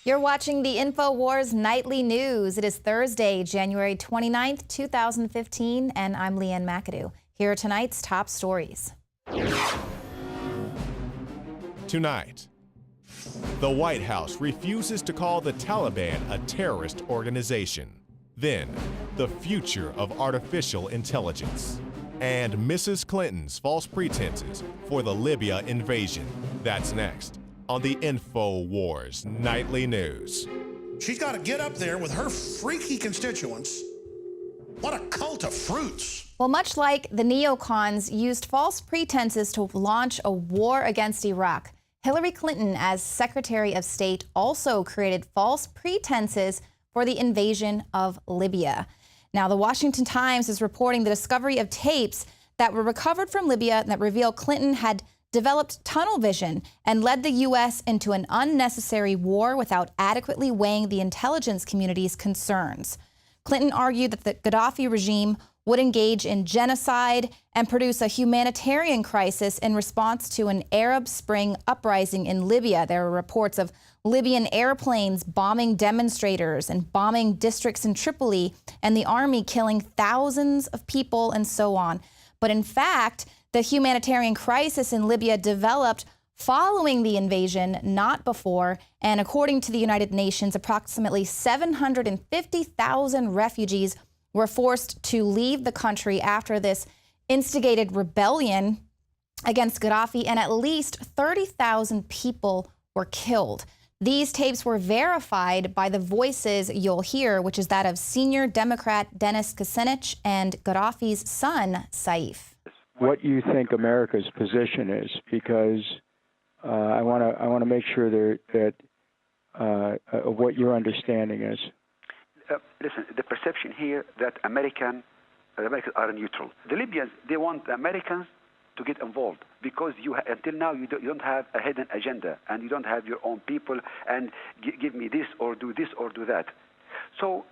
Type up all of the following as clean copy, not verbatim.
You're watching the INFOWARS Nightly News. It is Thursday, January 29th, 2015, and I'm Leanne McAdoo. Here are tonight's top stories. Tonight, the White House refuses to call the Taliban a terrorist organization. Then, the future of artificial intelligence. And Mrs. Clinton's false pretenses for the Libya invasion. That's next on the INFOWARS Nightly News. She's got to get up there with her freaky constituents. What a cult of fruits. Well, much like the neocons used false pretenses to launch a war against Iraq, Hillary Clinton, as Secretary of State, also created false pretenses for the invasion of Libya. Now, the Washington Times is reporting the discovery of tapes that were recovered from Libya that reveal Clinton had developed tunnel vision and led the U.S. into an unnecessary war without adequately weighing the intelligence community's concerns. Clinton argued that the Gaddafi regime would engage in genocide and produce a humanitarian crisis in response to an Arab Spring uprising in Libya. There were reports of Libyan airplanes bombing demonstrators and bombing districts in Tripoli, and the army killing thousands of people and so on. But in fact, the humanitarian crisis in Libya developed following the invasion, not before. And according to the United Nations, approximately 750,000 refugees were forced to leave the country after this instigated rebellion against Gaddafi, and at least 30,000 people were killed. These tapes were verified by the voices you'll hear, which is that of senior Democrat Denis Kucinich and Gaddafi's son, Saif. What you think America's position is, because I want to make sure that what your understanding is. Listen, the perception here that Americans are neutral. The Libyans, they want the Americans to get involved because until now you don't have a hidden agenda and you don't have your own people and give me this or do that. So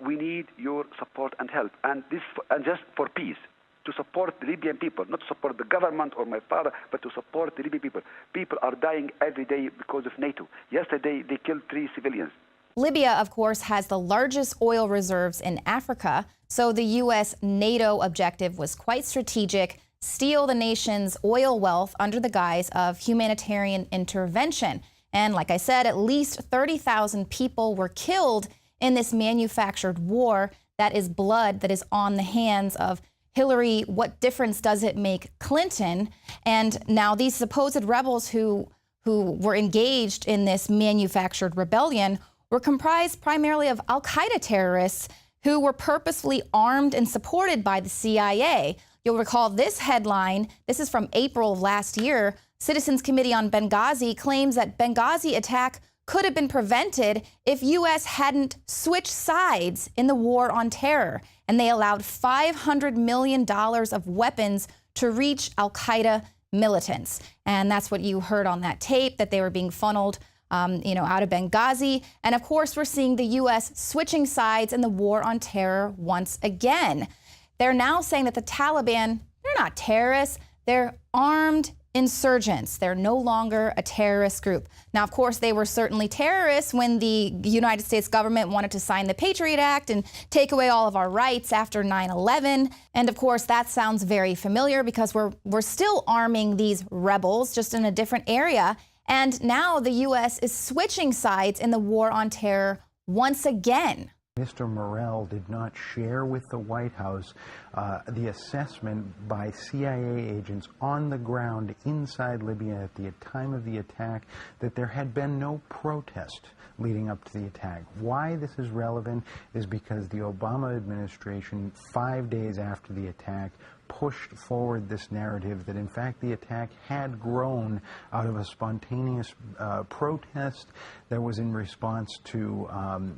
we need your support and help, and just for peace. To support the Libyan people, not to support the government or my father, but to support the Libyan people. People are dying every day because of NATO. Yesterday, they killed 3 civilians. Libya, of course, has the largest oil reserves in Africa, so the U.S. NATO objective was quite strategic: steal the nation's oil wealth under the guise of humanitarian intervention. And like I said, at least 30,000 people were killed in this manufactured war. That is blood that is on the hands of Hillary. What difference does it make Clinton? And now these supposed rebels who were engaged in this manufactured rebellion were comprised primarily of al-Qaeda terrorists who were purposefully armed and supported by the CIA. You'll recall this headline. This is from April of last year. Citizens Committee on Benghazi claims that Benghazi attack could have been prevented if U.S. hadn't switched sides in the war on terror, and they allowed $500 million of weapons to reach al-Qaeda militants. And that's what you heard on that tape, that they were being funneled out of Benghazi. And of course, we're seeing the U.S. switching sides in the war on terror once again. They're now saying that the Taliban, they're not terrorists, they're armed insurgents. They're no longer a terrorist group. Now, of course, they were certainly terrorists when the United States government wanted to sign the Patriot Act and take away all of our rights after 9/11. And of course, that sounds very familiar because we're still arming these rebels, just in a different area. And now the U.S. is switching sides in the war on terror once again. Mr. Morell did not share with the White House the assessment by CIA agents on the ground inside Libya at the time of the attack that there had been no protest leading up to the attack. Why this is relevant is because the Obama administration, 5 days after the attack, pushed forward this narrative that, in fact, the attack had grown out of a spontaneous protest that was in response to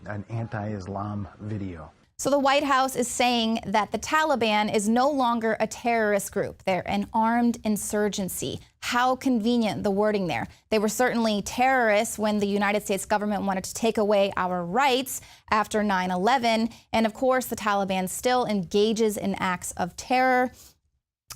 an anti-Islam video. So the White House is saying that the Taliban is no longer a terrorist group. They're an armed insurgency. How convenient, the wording there. They were certainly terrorists when the United States government wanted to take away our rights after 9/11. And of course, the Taliban still engages in acts of terror.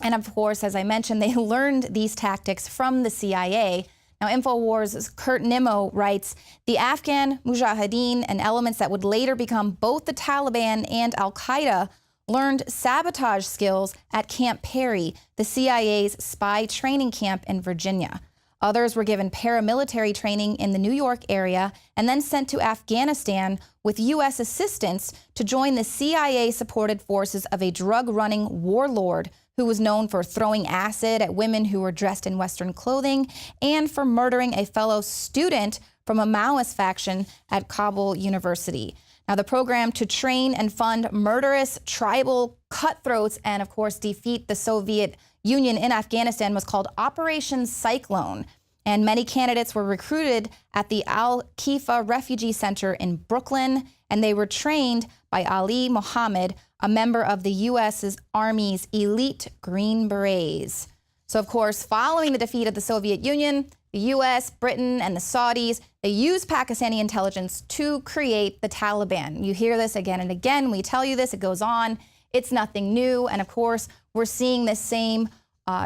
And of course, as I mentioned, they learned these tactics from the CIA. Now, INFOWARS' Kurt Nimmo writes, the Afghan Mujahideen and elements that would later become both the Taliban and al-Qaeda learned sabotage skills at Camp Perry, the CIA's spy training camp in Virginia. Others were given paramilitary training in the New York area and then sent to Afghanistan with U.S. assistance to join the CIA-supported forces of a drug-running warlord who was known for throwing acid at women who were dressed in Western clothing and for murdering a fellow student from a Maoist faction at Kabul University. Now, the program to train and fund murderous tribal cutthroats and, of course, defeat the Soviet Union in Afghanistan was called Operation Cyclone. And many candidates were recruited at the Al-Khifa Refugee Center in Brooklyn, and they were trained by Ali Mohammed, a member of the U.S. Army's elite Green Berets. So, of course, following the defeat of the Soviet Union, the U.S., Britain, and the Saudis, they used Pakistani intelligence to create the Taliban. You hear this again and again. We tell you this, it goes on. It's nothing new. And of course, we're seeing this same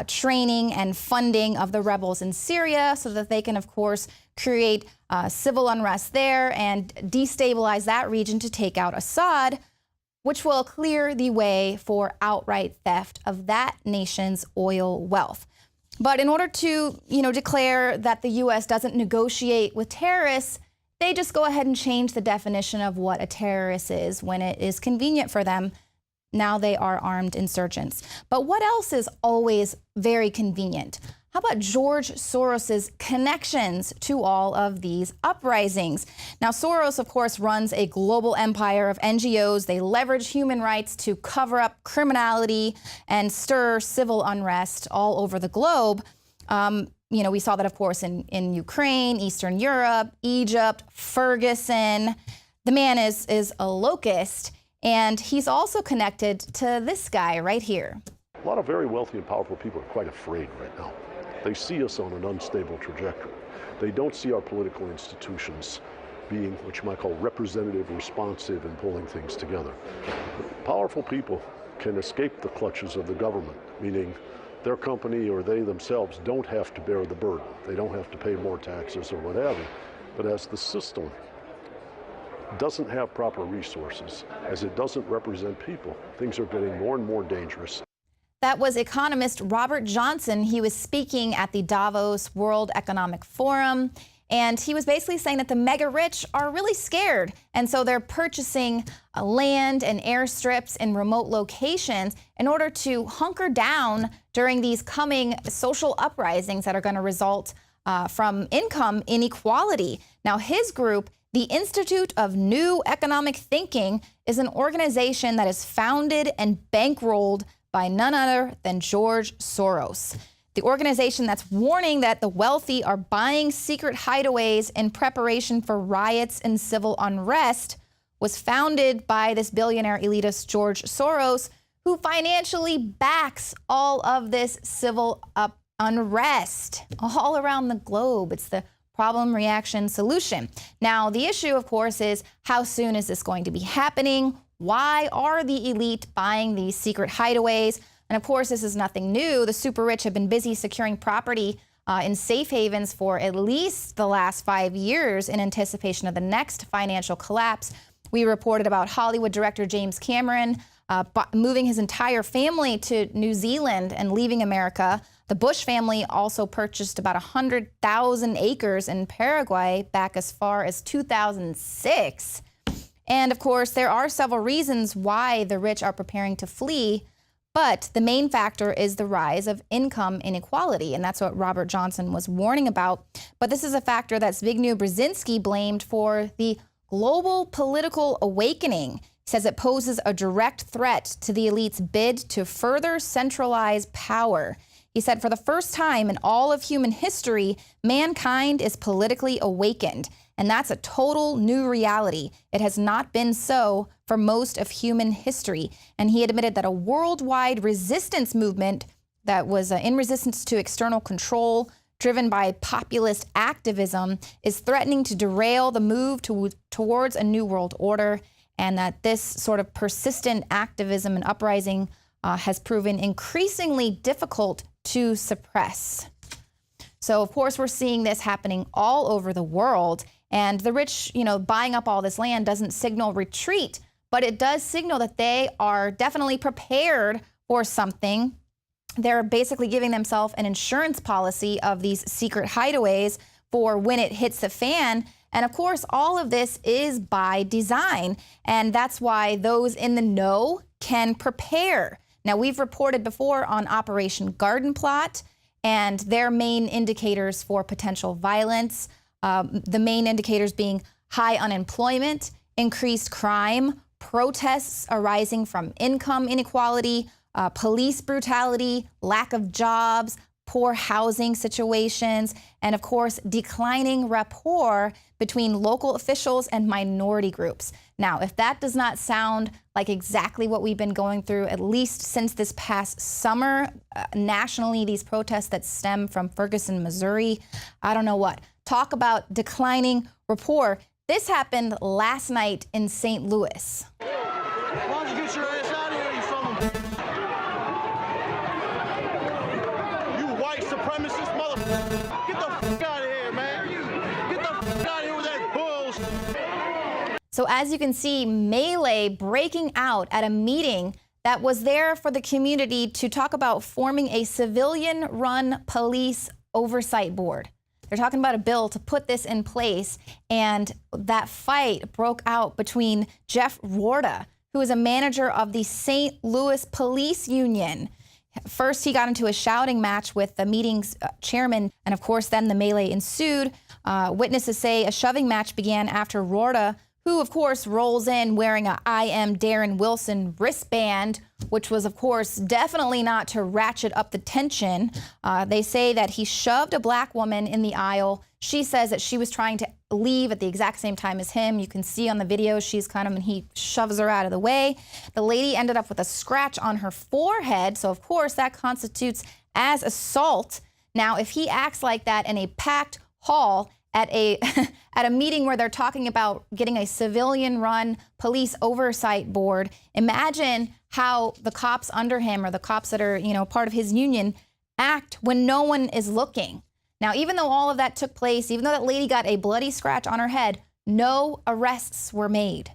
training and funding of the rebels in Syria so that they can, of course, create civil unrest there and destabilize that region to take out Assad, which will clear the way for outright theft of that nation's oil wealth. But in order to, declare that the U.S. doesn't negotiate with terrorists, they just go ahead and change the definition of what a terrorist is when it is convenient for them. Now they are armed insurgents. But what else is always very convenient? How about George Soros's connections to all of these uprisings? Now, Soros, of course, runs a global empire of NGOs. They leverage human rights to cover up criminality and stir civil unrest all over the globe. We saw that, of course, in Ukraine, Eastern Europe, Egypt, Ferguson. The man is a locust, and he's also connected to this guy right here. A lot of very wealthy and powerful people are quite afraid right now. They see us on an unstable trajectory. They don't see our political institutions being what you might call representative, responsive, and pulling things together. Powerful people can escape the clutches of the government, meaning their company or they themselves don't have to bear the burden. They don't have to pay more taxes or whatever. But as the system doesn't have proper resources, as it doesn't represent people, things are getting more and more dangerous. That was economist Robert Johnson. He was speaking at the Davos World Economic Forum, and he was basically saying that the mega rich are really scared, and so they're purchasing land and airstrips in remote locations in order to hunker down during these coming social uprisings that are going to result from income inequality. Now, his group, the Institute of New Economic Thinking, is an organization that is founded and bankrolled by none other than George Soros. The organization that's warning that the wealthy are buying secret hideaways in preparation for riots and civil unrest was founded by this billionaire elitist George Soros, who financially backs all of this civil unrest all around the globe. It's the problem, reaction, solution. Now, the issue, of course, is how soon is this going to be happening? Why are the elite buying these secret hideaways? And of course, this is nothing new. The super rich have been busy securing property in safe havens for at least the last 5 years in anticipation of the next financial collapse. We reported about Hollywood director James Cameron moving his entire family to New Zealand and leaving America. The Bush family also purchased about 100,000 acres in Paraguay back as far as 2006. And of course, there are several reasons why the rich are preparing to flee, but the main factor is the rise of income inequality, and that's what Robert Johnson was warning about. But this is a factor that Zbigniew Brzezinski blamed for the global political awakening. He says it poses a direct threat to the elite's bid to further centralize power. He said, for the first time in all of human history, mankind is politically awakened. And that's a total new reality. It has not been so for most of human history. And he admitted that a worldwide resistance movement that was in resistance to external control, driven by populist activism, is threatening to derail the move towards a new world order, and that this sort of persistent activism and uprising has proven increasingly difficult to suppress. So of course we're seeing this happening all over the world, and the rich, buying up all this land doesn't signal retreat, but it does signal that they are definitely prepared for something. They're basically giving themselves an insurance policy of these secret hideaways for when it hits the fan. And of course, all of this is by design. And that's why those in the know can prepare. Now, we've reported before on Operation Garden Plot and their main indicators for potential violence. The main indicators being high unemployment, increased crime, protests arising from income inequality, police brutality, lack of jobs, poor housing situations, and of course, declining rapport between local officials and minority groups. Now, if that does not sound like exactly what we've been going through, at least since this past summer, nationally, these protests that stem from Ferguson, Missouri, I don't know what. Talk about declining rapport. This happened last night in St. Louis. Why don't you get your ass out of here, you son of a... You white supremacist motherfucker. Get the fuck out of here, man. Get the fuck out of here with that bullshit. So as you can see, melee breaking out at a meeting that was there for the community to talk about forming a civilian-run police oversight board. They're talking about a bill to put this in place, and that fight broke out between Jeff Rorta, who is a manager of the St. Louis Police Union. First, he got into a shouting match with the meeting's chairman, and of course, then the melee ensued. Witnesses say a shoving match began after Rorta, who of course rolls in wearing a I Am Darren Wilson wristband, which was of course definitely not to ratchet up the tension. They say that he shoved a black woman in the aisle. She says that she was trying to leave at the exact same time as him. You can see on the video, and he shoves her out of the way. The lady ended up with a scratch on her forehead. So of course that constitutes as assault. Now, if he acts like that in a packed hall at a at a meeting where they're talking about getting a civilian-run police oversight board, imagine how the cops under him, or the cops that are, part of his union, act when no one is looking. Now, even though all of that took place, even though that lady got a bloody scratch on her head, no arrests were made.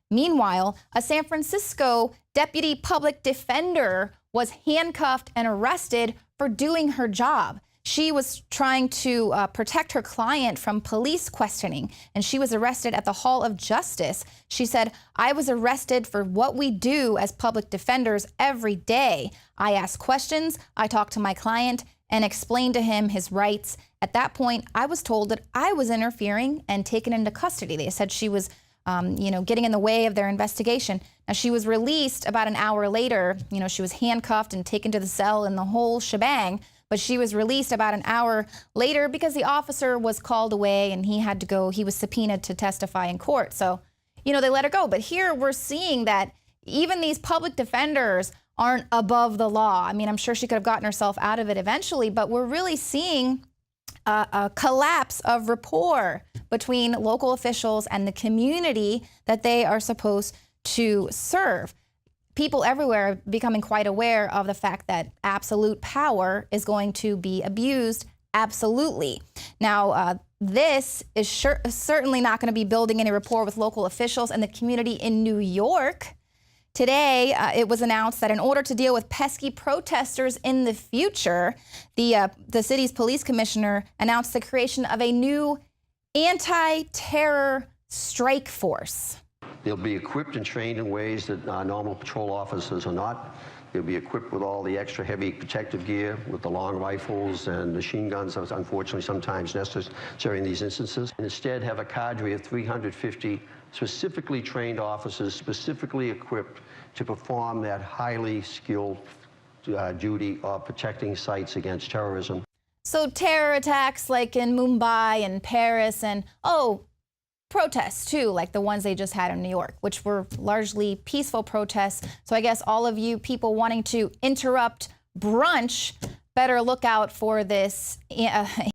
Meanwhile, a San Francisco deputy public defender was handcuffed and arrested for doing her job. She was trying to protect her client from police questioning, and she was arrested at the Hall of Justice. She said, "I was arrested for what we do as public defenders every day. I ask questions, I talk to my client, and explain to him his rights. At that point, I was told that I was interfering and taken into custody." They said she was getting in the way of their investigation. Now, she was released about an hour later. She was handcuffed and taken to the cell and the whole shebang. But she was released about an hour later because the officer was called away and he had to go. He was subpoenaed to testify in court. So, they let her go. But here we're seeing that even these public defenders aren't above the law. I mean, I'm sure she could have gotten herself out of it eventually, but we're really seeing a collapse of rapport between local officials and the community that they are supposed to serve. People everywhere are becoming quite aware of the fact that absolute power is going to be abused, absolutely. Now, this is certainly not going to be building any rapport with local officials and the community in New York. Today, it was announced that in order to deal with pesky protesters in the future, the city's police commissioner announced the creation of a new anti-terror strike force. They'll be equipped and trained in ways that normal patrol officers are not. They'll be equipped with all the extra heavy protective gear, with the long rifles and machine guns, unfortunately sometimes necessary in these instances. And instead have a cadre of 350 specifically trained officers, specifically equipped to perform that highly skilled duty of protecting sites against terrorism. So terror attacks like in Mumbai and Paris, and protests too, like the ones they just had in New York, which were largely peaceful protests. So I guess all of you people wanting to interrupt brunch better look out for this